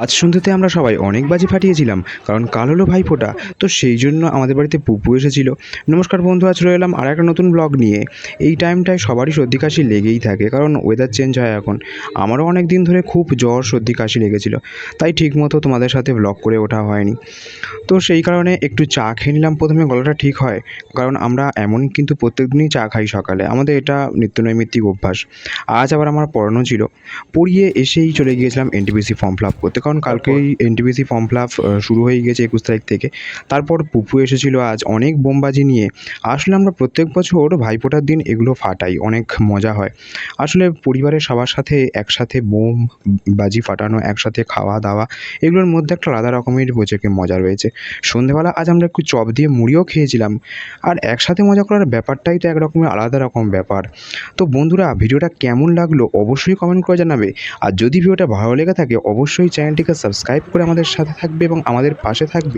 আজ সন্ধ্যেতে আমরা সবাই অনেক বাজি ফাটিয়েছিলাম, কারণ কাল হলো ভাইফোঁটা। তো সেই জন্য আমাদের বাড়িতে পুপু এসেছিল। নমস্কার বন্ধু, আজ রয়ে এলাম আর একটা নতুন ব্লগ নিয়ে। এই টাইমটায় সবারই সর্দি কাশি লেগেই থাকে, কারণ ওয়েদার চেঞ্জ হয় এখন। আমারও অনেক দিন ধরে খুব জ্বর সর্দি কাশি লেগেছিল, তাই ঠিকমতো তোমাদের সাথে ব্লগ করে ওঠা হয়নি। তো সেই কারণে একটু চা খেয়ে নিলাম, প্রথমে গলাটা ঠিক হয়। কারণ আমরা এমন কিন্তু প্রত্যেক দিনই চা খাই সকালে, আমাদের এটা নিত্যনৈমিত্তিক অভ্যাস। আজ আবার আমার পড়ানো ছিল, পড়িয়ে এসেই চলে গিয়েছিলাম এনটিপিসি ফর্ম ফিল আপ করতে, কারণ তারপর কালকেই এনটিপিসি ফর্ম ফিল আপ শুরু হয়ে গেছে 21 তারিখ থেকে। তারপর পুপু এসেছিল আজ অনেক বোমবাজি নিয়ে। আসলে আমরা প্রত্যেক বছর ভাইফোঁটার দিন এগুলো ফাটাই, অনেক মজা হয়। আসলে পরিবারের সবার সাথে একসাথে বোম বাজি ফাটানো, একসাথে খাওয়া দাওয়া, এগুলোর মধ্যে একটা আলাদা রকমের বোঝেকে মজা রয়েছে। সন্ধেবেলা আজ আমরা একটু চপ দিয়ে মুড়িও খেয়েছিলাম। আর একসাথে মজা করার ব্যাপারটাই তো এক রকমের আলাদা রকম ব্যাপার। তো বন্ধুরা, ভিডিওটা কেমন লাগলো অবশ্যই কমেন্ট করে জানাবে। আর যদি ভিডিওটা ভালো লেগে থাকে অবশ্যই চ্যানেলটিকে সাবস্ক্রাইব করে আমাদের সাথে থাকবে এবং আমাদের পাশে থাকবে।